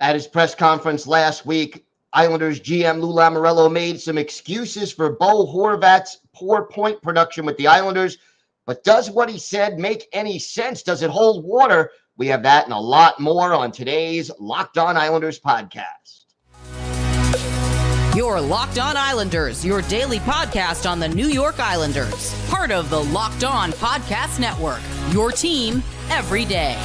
At his press conference last week, Islanders GM Lou Lamoriello made some excuses for Bo Horvat's poor point production with the Islanders. But does what he said make any sense? Does it hold water? We have that and a lot more on today's Locked On Islanders podcast. Your Locked On Islanders, your daily podcast on the New York Islanders. Part of the Locked On Podcast Network, your team every day.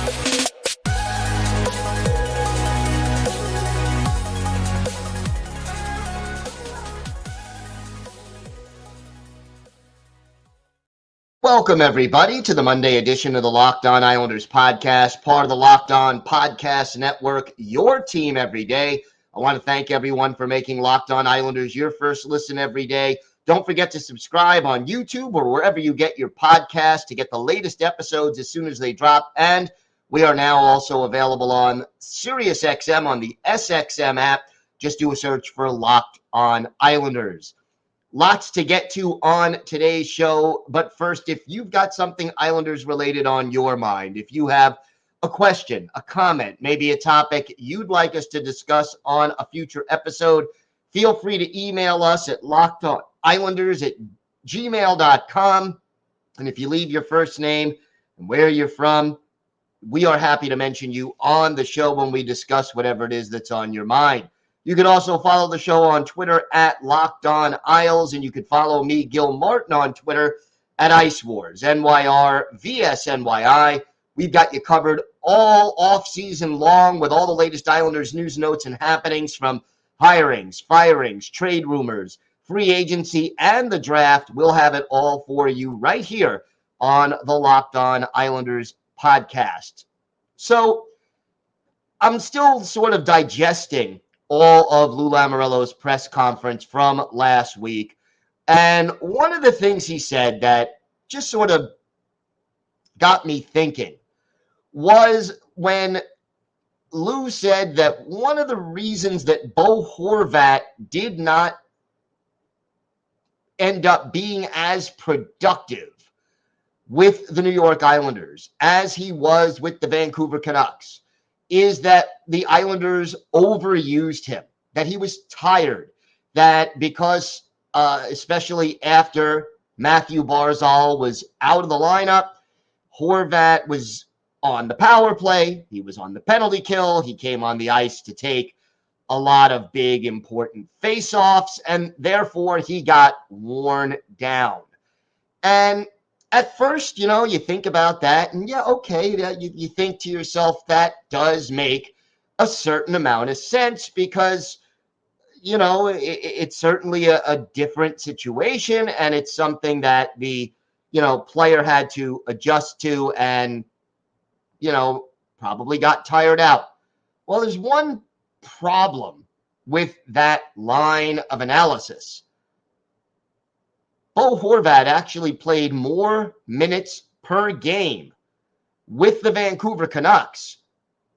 Welcome, everybody, to the Monday edition of the Locked On Islanders podcast, part of the Locked On Podcast Network, your team every day. I want to thank everyone for making Locked On Islanders your first listen every day. Don't forget to subscribe on YouTube or wherever you get your podcast to get the latest episodes as soon as they drop. And we are now also available on SiriusXM on the SXM app. Just do a search for Locked On Islanders. Lots to get to on today's show, but first, if you've got something Islanders related on your mind, if you have a question, a comment, maybe a topic you'd like us to discuss on a future episode, feel free to email us at lockedonislanders@gmail.com. And if you leave your first name and where you're from, we are happy to mention you on the show when we discuss whatever it is that's on your mind. You can also follow the show on Twitter at Locked On Isles, and you can follow me, Gil Martin, on Twitter at Ice Wars, NYR-VSNYI. We've got you covered all off-season long with all the latest Islanders news, notes, and happenings from hirings, firings, trade rumors, free agency, and the draft. We'll have it all for you right here on the Locked On Islanders podcast. So I'm still sort of digesting all of Lou Lamoriello's press conference from last week. And one of the things he said that just sort of got me thinking was when Lou said that one of the reasons that Bo Horvat did not end up being as productive with the New York Islanders as he was with the Vancouver Canucks is that the Islanders overused him, that he was tired, that because especially after Matthew Barzal was out of the lineup, Horvat was on the power play, he was on the penalty kill, he came on the ice to take a lot of big, important face-offs, and therefore he got worn down. And at first, you think about that, and yeah, okay, you think to yourself, that does make a certain amount of sense because, it's certainly a different situation, and it's something that the, player had to adjust to and, probably got tired out. Well, there's one problem with that line of analysis. Bo Horvat actually played more minutes per game with the Vancouver Canucks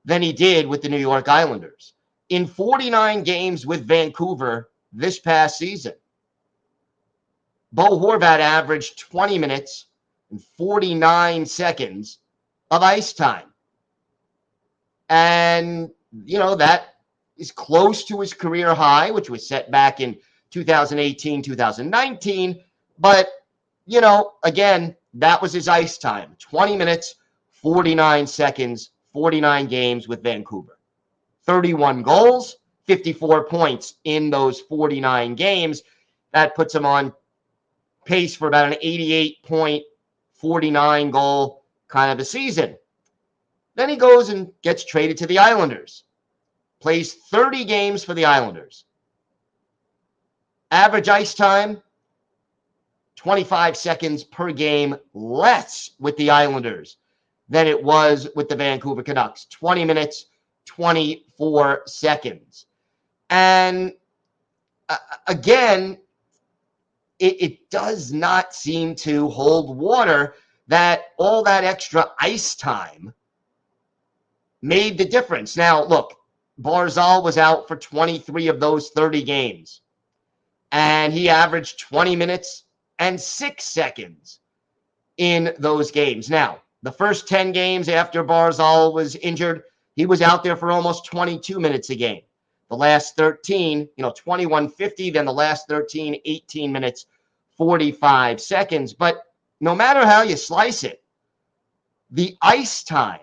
than he did with the New York Islanders. In 49 games with Vancouver this past season, Bo Horvat averaged 20 minutes and 49 seconds of ice time. And, that is close to his career high, which was set back in 2018, 2019. But, again, that was his ice time. 20 minutes, 49 seconds, 49 games with Vancouver. 31 goals, 54 points in those 49 games. That puts him on pace for about an 88.49 goal kind of a season. Then he goes and gets traded to the Islanders. Plays 30 games for the Islanders. Average ice time, 25 seconds per game less with the Islanders than it was with the Vancouver Canucks. 20 minutes, 24 seconds. And again, it does not seem to hold water that all that extra ice time made the difference. Now, look, Barzal was out for 23 of those 30 games, and he averaged 20 minutes and 6 seconds in those games. Now, the first 10 games after Barzal was injured, he was out there for almost 22 minutes a game. The last 13, 21:50, then the last 13, 18 minutes, 45 seconds. But no matter how you slice it, the ice time,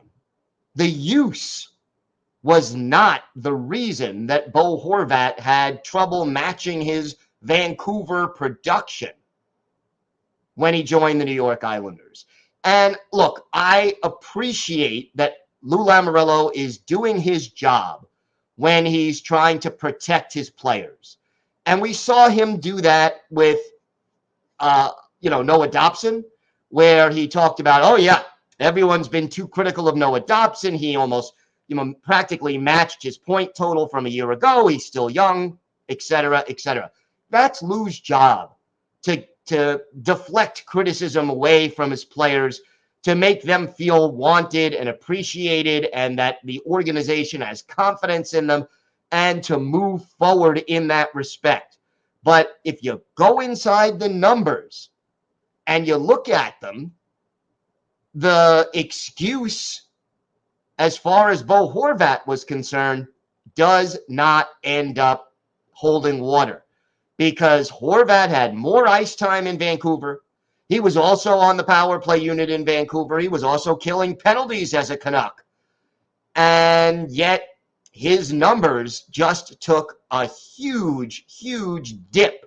the use was not the reason that Bo Horvat had trouble matching his Vancouver production when he joined the New York Islanders. And look, I appreciate that Lou Lamoriello is doing his job when he's trying to protect his players. And we saw him do that with, Noah Dobson, where he talked about, oh, yeah, everyone's been too critical of Noah Dobson. He almost, practically matched his point total from a year ago. He's still young, et cetera, et cetera. That's Lou's job, to deflect criticism away from his players, to make them feel wanted and appreciated, and that the organization has confidence in them, and to move forward in that respect. But if you go inside the numbers and you look at them, the excuse, as far as Bo Horvat was concerned, does not end up holding water, because Horvat had more ice time in Vancouver. He was also on the power play unit in Vancouver. He was also killing penalties as a Canuck. And yet his numbers just took a huge, huge dip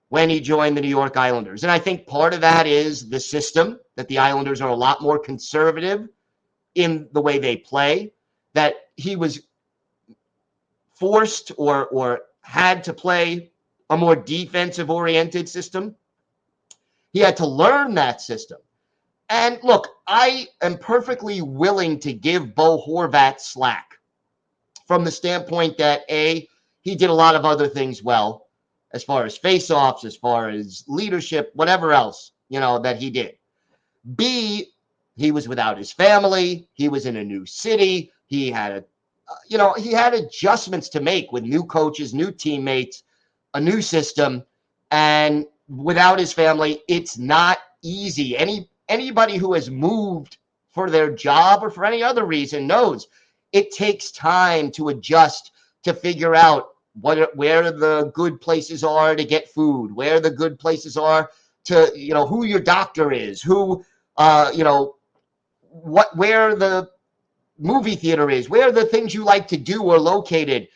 when he joined the New York Islanders. And I think part of that is the system, that the Islanders are a lot more conservative in the way they play, that he was forced or had to play a more defensive-oriented system. He had to learn that system. And look, I am perfectly willing to give Bo Horvat slack from the standpoint that, A, he did a lot of other things well, as far as face-offs, as far as leadership, whatever else, that he did. B, he was without his family. He was in a new city. He had he had adjustments to make with new coaches, new teammates, a new system, and without his family, it's not easy. Anybody who has moved for their job or for any other reason knows it takes time to adjust, to figure out where the good places are to get food, where the good places are to, who your doctor is, who, where the movie theater is, where the things you like to do are located.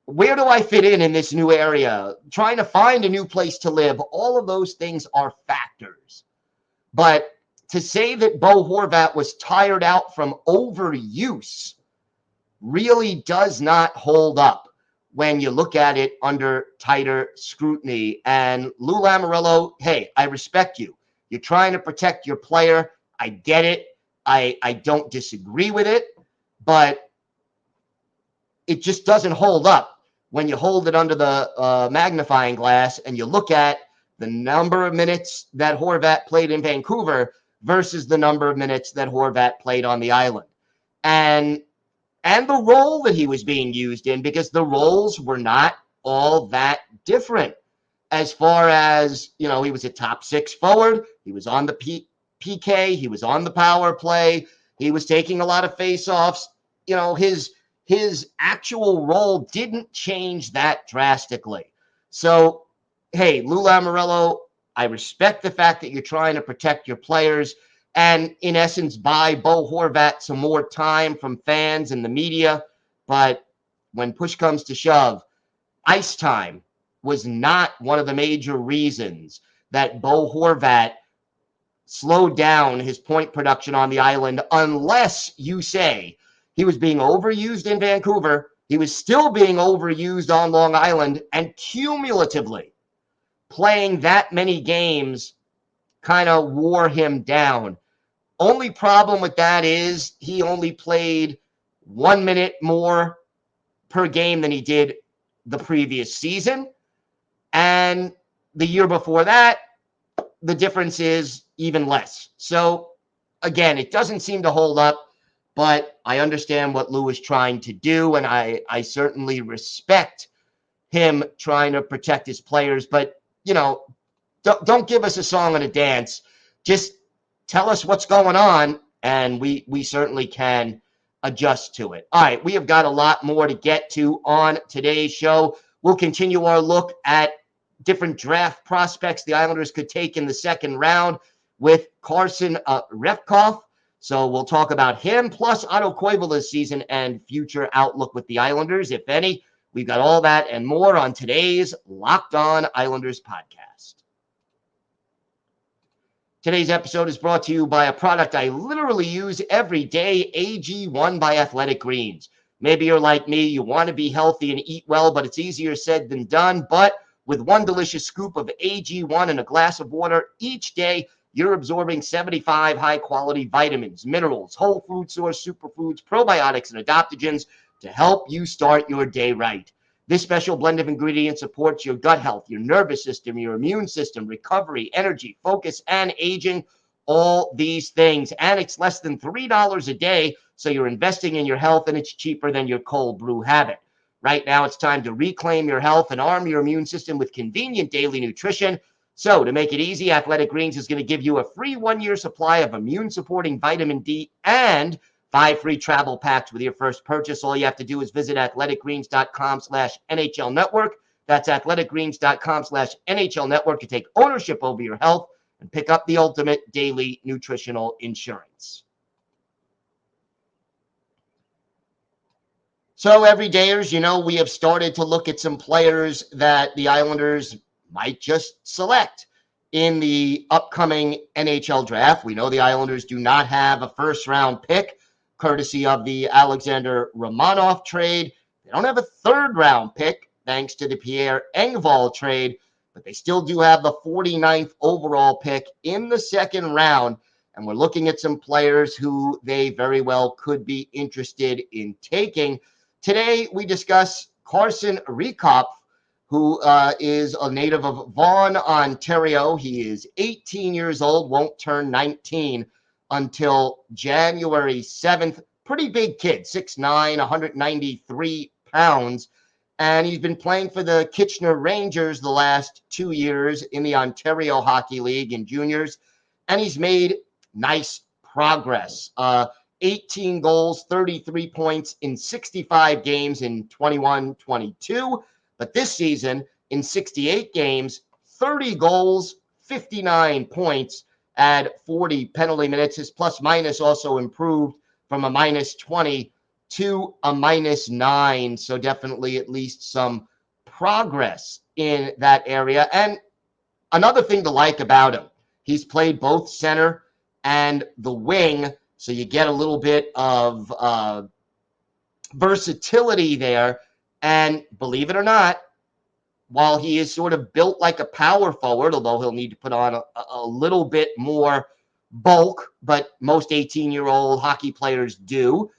Where do I fit in this new area? Trying to find a new place to live. All of those things are factors. But to say that Bo Horvat was tired out from overuse really does not hold up when you look at it under tighter scrutiny. And Lou Lamoriello, hey, I respect you. You're trying to protect your player. I get it. I don't disagree with it. But it just doesn't hold up when you hold it under the magnifying glass and you look at the number of minutes that Horvat played in Vancouver versus the number of minutes that Horvat played on the island. And the role that he was being used in, because the roles were not all that different. As far as, he was a top six forward. He was on the PK. He was on the power play. He was taking a lot of face-offs. His actual role didn't change that drastically. So, hey, Lou Lamoriello, I respect the fact that you're trying to protect your players and, in essence, buy Bo Horvat some more time from fans and the media. But when push comes to shove, ice time was not one of the major reasons that Bo Horvat slowed down his point production on the island, unless you say he was being overused in Vancouver. He was still being overused on Long Island, and cumulatively playing that many games kind of wore him down. Only problem with that is he only played 1 minute more per game than he did the previous season. And the year before that, the difference is even less. So, again, it doesn't seem to hold up. But I understand what Lou is trying to do, and I certainly respect him trying to protect his players. But, don't give us a song and a dance. Just tell us what's going on, and we certainly can adjust to it. All right, we have got a lot more to get to on today's show. We'll continue our look at different draft prospects the Islanders could take in the second round with Carson Rehkopf. So we'll talk about him, plus Otto Koivula's season and future outlook with the Islanders, if any. We've got all that and more on today's Locked On Islanders podcast. Today's episode is brought to you by a product I literally use every day, AG1 by Athletic Greens. Maybe you're like me, you want to be healthy and eat well, but it's easier said than done. But with one delicious scoop of AG1 and a glass of water each day, you're absorbing 75 high-quality vitamins, minerals, whole food source superfoods, probiotics, and adaptogens to help you start your day right. This special blend of ingredients supports your gut health, your nervous system, your immune system, recovery, energy, focus, and aging, all these things. And it's less than $3 a day, so you're investing in your health, and it's cheaper than your cold brew habit. Right now, it's time to reclaim your health and arm your immune system with convenient daily nutrition. So to make it easy, Athletic Greens is going to give you a free 1-year supply of immune-supporting vitamin D and 5 free travel packs with your first purchase. All you have to do is visit athleticgreens.com/NHL Network. That's athleticgreens.com/NHL Network to take ownership over your health and pick up the ultimate daily nutritional insurance. So everydayers, we have started to look at some players that the Islanders might just select in the upcoming NHL draft. We know the Islanders do not have a first-round pick, courtesy of the Alexander Romanov trade. They don't have a third-round pick, thanks to the Pierre Engvall trade, but they still do have the 49th overall pick in the second round, and we're looking at some players who they very well could be interested in taking. Today, we discuss Carson Rehkopf, who is a native of Vaughan, Ontario. He is 18 years old, won't turn 19 until January 7th. Pretty big kid, 6'9", 193 pounds. And he's been playing for the Kitchener Rangers the last 2 years in the Ontario Hockey League in juniors. And he's made nice progress. 18 goals, 33 points in 65 games in 21-22. But this season, in 68 games, 30 goals, 59 points, add 40 penalty minutes. His plus-minus also improved from a -20 to a -9. So definitely at least some progress in that area. And another thing to like about him, he's played both center and the wing, so you get a little bit of versatility there. And believe it or not, while he is sort of built like a power forward, although he'll need to put on a little bit more bulk, but most 18-year-old hockey players do,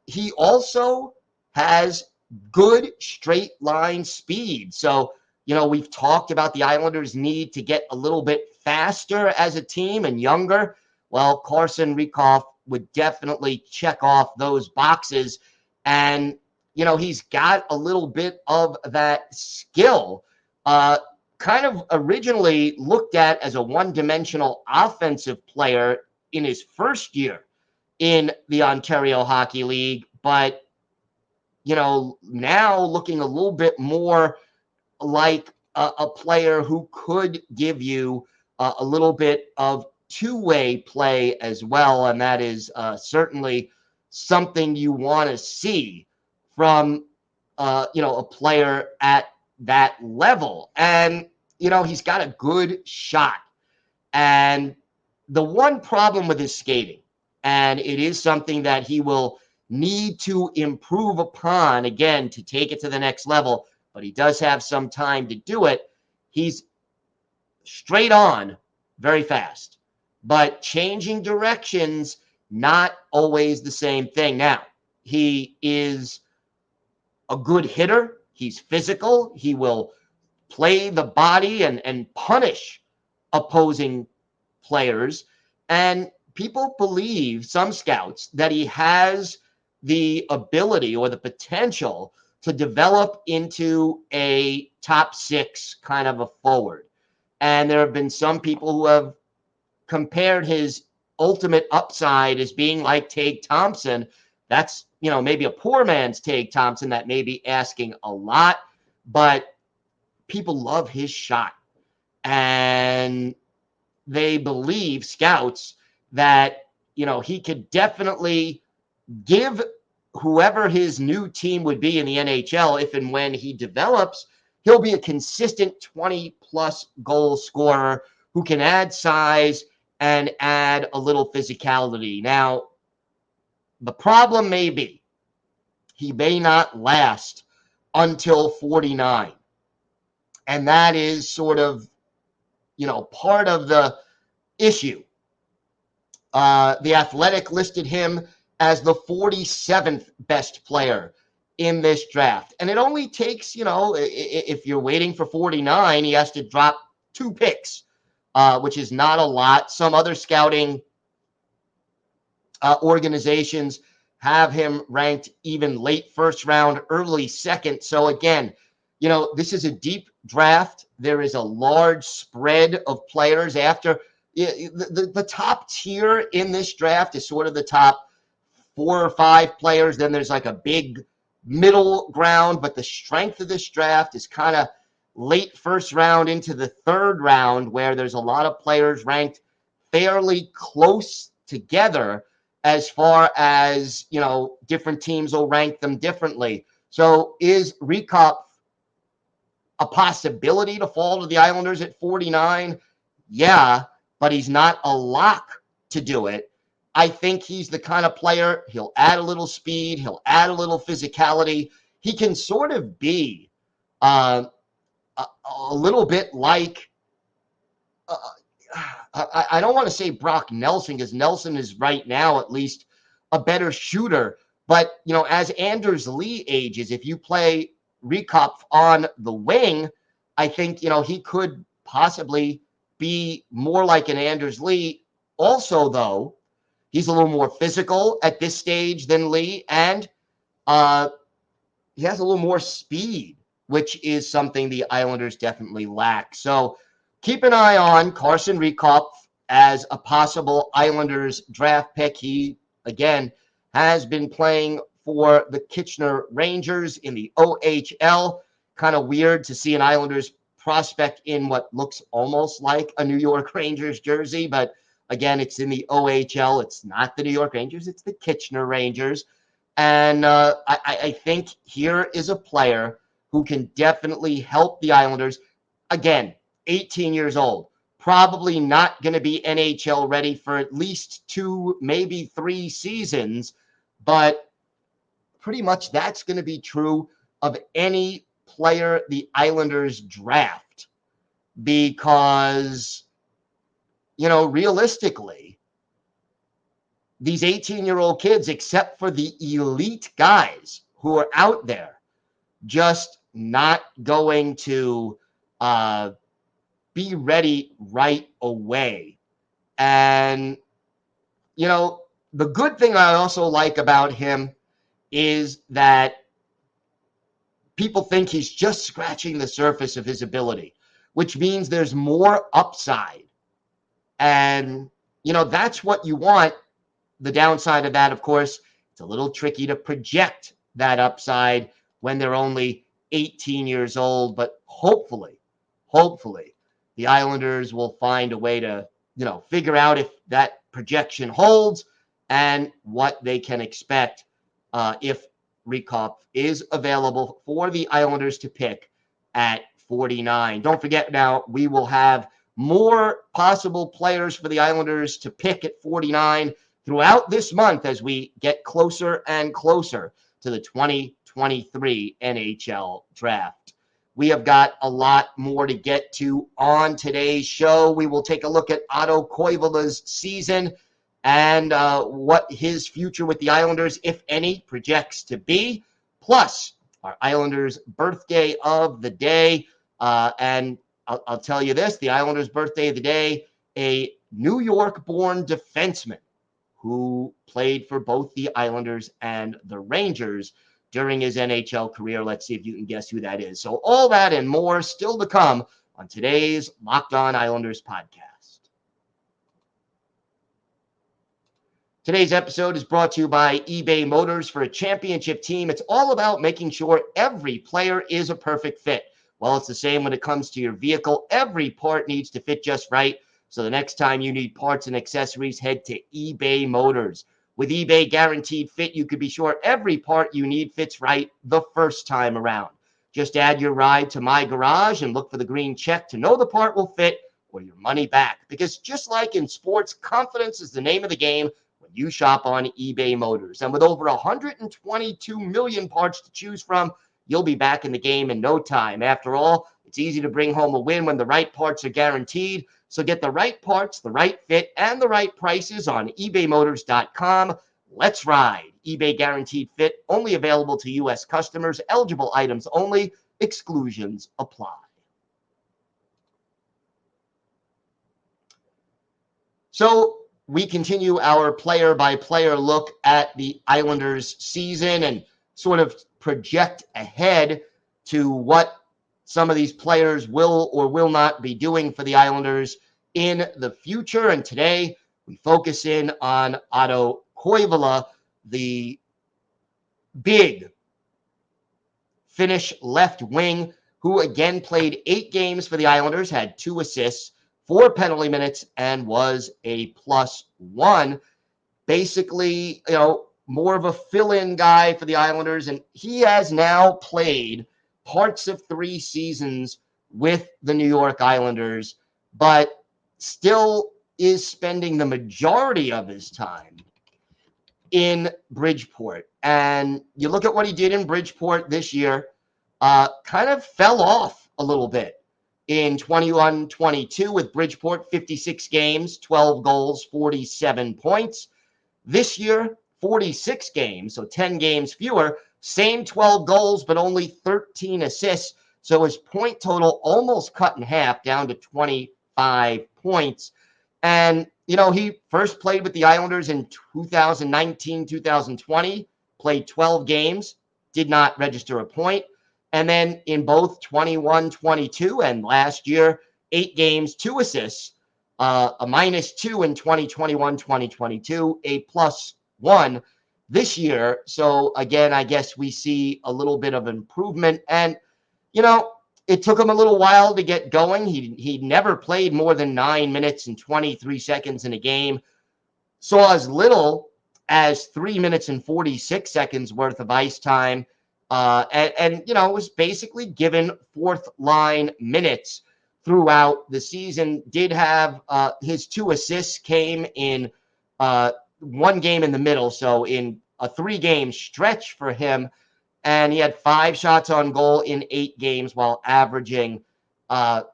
he also has good straight line speed. So, we've talked about the Islanders' need to get a little bit faster as a team and younger. Well, Carson Rehkopf would definitely check off those boxes. And he's got a little bit of that skill. Kind of originally looked at as a one-dimensional offensive player in his first year in the Ontario Hockey League. But, now looking a little bit more like a player who could give you a little bit of two-way play as well. And that is certainly something you want to see from, a player at that level. And, he's got a good shot. And the one problem with his skating, and it is something that he will need to improve upon, again, to take it to the next level, but he does have some time to do it. He's straight on very fast, but changing directions, not always the same thing. Now, he is a good hitter. He's physical. He will play the body and punish opposing players. And people believe, some scouts, that he has the ability or the potential to develop into a top 6 kind of a forward. And there have been some people who have compared his ultimate upside as being like Tage Thompson. That's, maybe a poor man's take, Thompson, that may be asking a lot, but people love his shot. And they believe, scouts, that, he could definitely give whoever his new team would be in the NHL, if and when he develops, he'll be a consistent 20-plus goal scorer who can add size and add a little physicality. Now, the problem may be he may not last until 49. And that is sort of, part of the issue. The Athletic listed him as the 47th best player in this draft. And it only takes, if you're waiting for 49, he has to drop 2 picks, which is not a lot. Some other scouting organizations have him ranked even late first round, early second. So again, this is a deep draft. There is a large spread of players after. The top tier in this draft is sort of the top 4 or 5 players. Then there's like a big middle ground, but the strength of this draft is kind of late first round into the third round, where there's a lot of players ranked fairly close together as far as, different teams will rank them differently. So is Rehkopf a possibility to fall to the Islanders at 49? Yeah, but he's not a lock to do it. I think he's the kind of player, he'll add a little speed, he'll add a little physicality. He can sort of be a little bit like, I don't want to say Brock Nelson, because Nelson is right now at least a better shooter. But, as Anders Lee ages, if you play Rehkopf on the wing, I think, he could possibly be more like an Anders Lee. Also, though, he's a little more physical at this stage than Lee, and he has a little more speed, which is something the Islanders definitely lack. So keep an eye on Carson Rehkopf as a possible Islanders draft pick. He, again, has been playing for the Kitchener Rangers in the OHL. Kind of weird to see an Islanders prospect in what looks almost like a New York Rangers jersey, but again, it's in the OHL. It's not the New York Rangers. It's the Kitchener Rangers. And I think here is a player who can definitely help the Islanders. Again, 18 years old, probably not going to be NHL ready for at least 2, maybe 3 seasons, but pretty much that's going to be true of any player the Islanders draft, because, realistically, these 18-year-old kids, except for the elite guys who are out there, just not going to be ready right away. And, the good thing I also like about him is that people think he's just scratching the surface of his ability, which means there's more upside. And, that's what you want. The downside of that, of course, it's a little tricky to project that upside when they're only 18 years old. But hopefully, the Islanders will find a way to, figure out if that projection holds and what they can expect if Rehkopf is available for the Islanders to pick at 49. Don't forget, now we will have more possible players for the Islanders to pick at 49 throughout this month as we get closer and closer to the 2023 NHL Draft. We have got a lot more to get to on today's show. We will take a look at Otto Koivula's season and what his future with the Islanders, if any, projects to be. Plus, our Islanders birthday of the day. And I'll tell you this, the Islanders birthday of the day, a New York-born defenseman who played for both the Islanders and the Rangers during his NHL career. Let's see if you can guess who that is. So all that and more still to come on today's Locked On Islanders podcast. Today's episode is brought to you by eBay Motors. For a championship team, it's all about making sure every player is a perfect fit. Well, it's the same when it comes to your vehicle. Every part needs to fit just right. So the next time you need parts and accessories, head to eBay Motors. With eBay Guaranteed Fit, you can be sure every part you need fits right the first time around. Just add your ride to My Garage and look for the green check to know the part will fit or your money back. Because just like in sports, confidence is the name of the game when you shop on eBay Motors. And with over 122 million parts to choose from, you'll be back in the game in no time. After all, it's easy to bring home a win when the right parts are guaranteed. So get the right parts, the right fit, and the right prices on ebaymotors.com. Let's ride. eBay Guaranteed Fit, only available to U.S. customers. Eligible items only. Exclusions apply. So we continue our player-by-player look at the Islanders season and sort of project ahead to what some of these players will or will not be doing for the Islanders in the future. And today we focus in on Otto Koivula, the big Finnish left wing, who again played 8 games for the Islanders, had 2 assists, 4 penalty minutes, and was a +1. Basically, more of a fill-in guy for the Islanders, and he has now played parts of 3 seasons with the New York Islanders, but still is spending the majority of his time in Bridgeport. And you look at what he did in Bridgeport this year, kind of fell off a little bit in 21-22 with Bridgeport, 56 games, 12 goals, 47 points. This year, 46 games, so 10 games fewer, same 12 goals, but only 13 assists. So his point total almost cut in half, down to 25 points. And, he first played with the Islanders in 2019-2020, played 12 games, did not register a point. And then in both 21-22 and last year, 8 games, 2 assists, a -2 in 2021-2022, a +1 this year. So again, I guess we see a little bit of improvement. And, it took him a little while to get going. He never played more than 9 minutes and 23 seconds in a game. Saw as little as 3 minutes and 46 seconds worth of ice time. And was basically given 4th line minutes throughout the season. Did have his 2 assists came in 1 game in the middle, so in a 3-game stretch for him. And he had 5 shots on goal in 8 games while averaging, not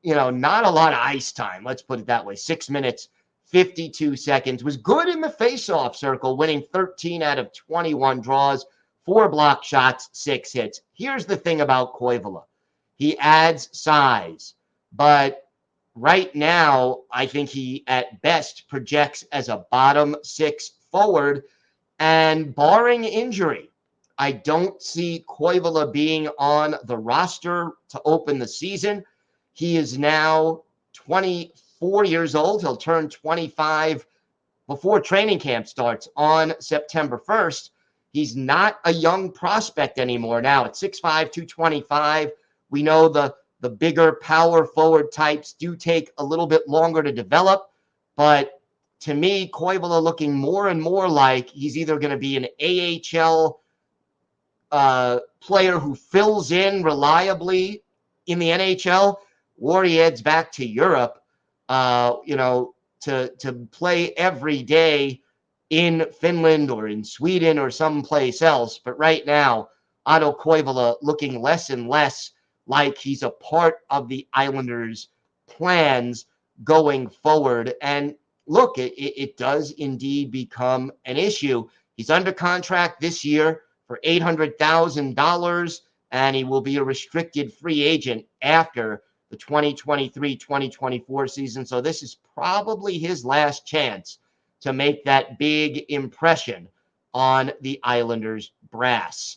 a lot of ice time. Let's put it that way. 6 minutes, 52 seconds. Was good in the face-off circle, winning 13 out of 21 draws, 4 block shots, 6 hits. Here's the thing about Koivula. He adds size, but right now, I think he at best projects as a bottom 6 forward, and barring injury, I don't see Koivula being on the roster to open the season. He is now 24 years old. He'll turn 25 before training camp starts on September 1st. He's not a young prospect anymore now. At 6'5", 225, we know the bigger power forward types do take a little bit longer to develop. But to me, Koivula looking more and more like he's either going to be an AHL player who fills in reliably in the NHL, or he heads back to Europe, to play every day in Finland or in Sweden or someplace else. But right now, Otto Koivula looking less and less like he's a part of the Islanders' plans going forward. And look, it does indeed become an issue. He's under contract this year for $800,000, and he will be a restricted free agent after the 2023-2024 season. So this is probably his last chance to make that big impression on the Islanders brass.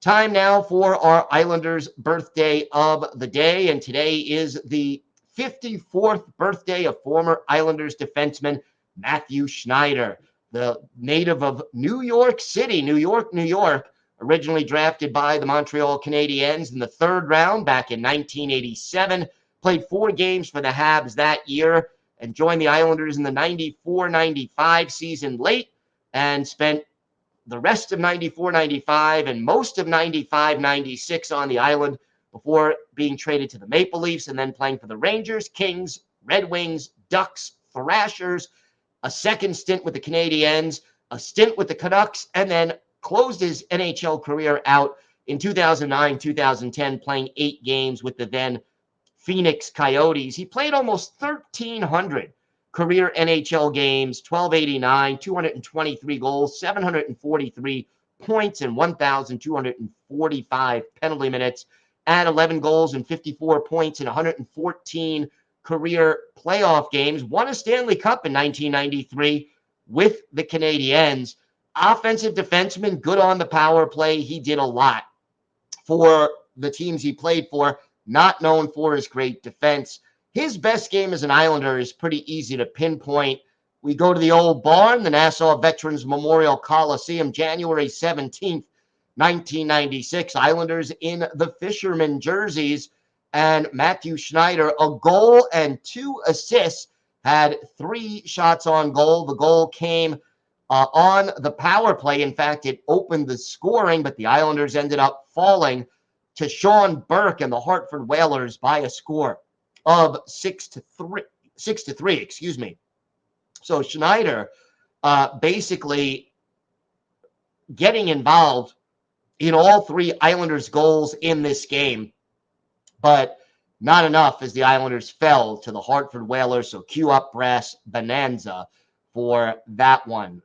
Time now for our Islanders birthday of the day, and today is the 54th birthday of former Islanders defenseman Matthew Schneider. the native of New York City, New York, originally drafted by the Montreal Canadiens in the third round back in 1987, played 4 games for the Habs that year and joined the Islanders in the 94-95 season late and spent the rest of 94-95 and most of 95-96 on the island before being traded to the Maple Leafs and then playing for the Rangers, Kings, Red Wings, Ducks, Thrashers, a second stint with the Canadiens, a stint with the Canucks, and then closed his NHL career out in 2009-2010, playing 8 games with the then Phoenix Coyotes. He played almost 1,300 career NHL games, 1,289, 223 goals, 743 points, and 1,245 penalty minutes, at 11 goals and 54 points in 114 career playoff games. Won a Stanley Cup in 1993 with the Canadiens. Offensive defenseman, good on the power play. He did a lot for the teams he played for, not known for his great defense. His best game as an Islander is pretty easy to pinpoint. We go to the old barn, the Nassau Veterans Memorial Coliseum, January 17th, 1996. Islanders in the fisherman jerseys, and Matthew Schneider, a goal and 2 assists, had 3 shots on goal. The goal came on the power play. In fact, it opened the scoring, but the Islanders ended up falling to Sean Burke and the Hartford Whalers by a score of 6-3. Excuse me. So Schneider basically getting involved in all 3 Islanders goals in this game, but not enough as the Islanders fell to the Hartford Whalers. So cue up brass bonanza for that one.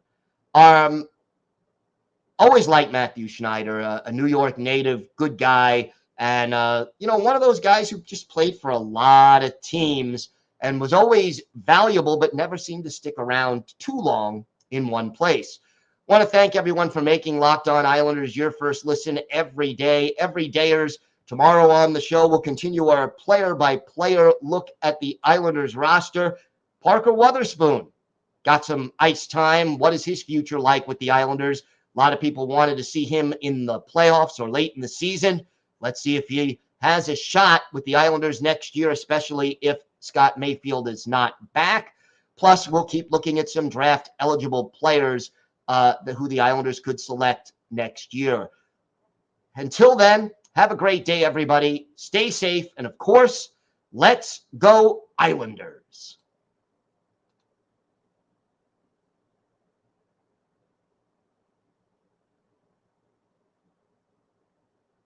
Always liked Matthew Schneider, a New York native, good guy. And, one of those guys who just played for a lot of teams and was always valuable, but never seemed to stick around too long in one place. Want to thank everyone for making Locked On Islanders your first listen every day. Everydayers, tomorrow on the show, we'll continue our player-by-player look at the Islanders roster. Parker Wotherspoon got some ice time. What is his future like with the Islanders? A lot of people wanted to see him in the playoffs or late in the season. Let's see if he has a shot with the Islanders next year, especially if Scott Mayfield is not back. Plus, we'll keep looking at some draft-eligible players who the Islanders could select next year. Until then, have a great day, everybody. Stay safe. And, of course, let's go Islanders.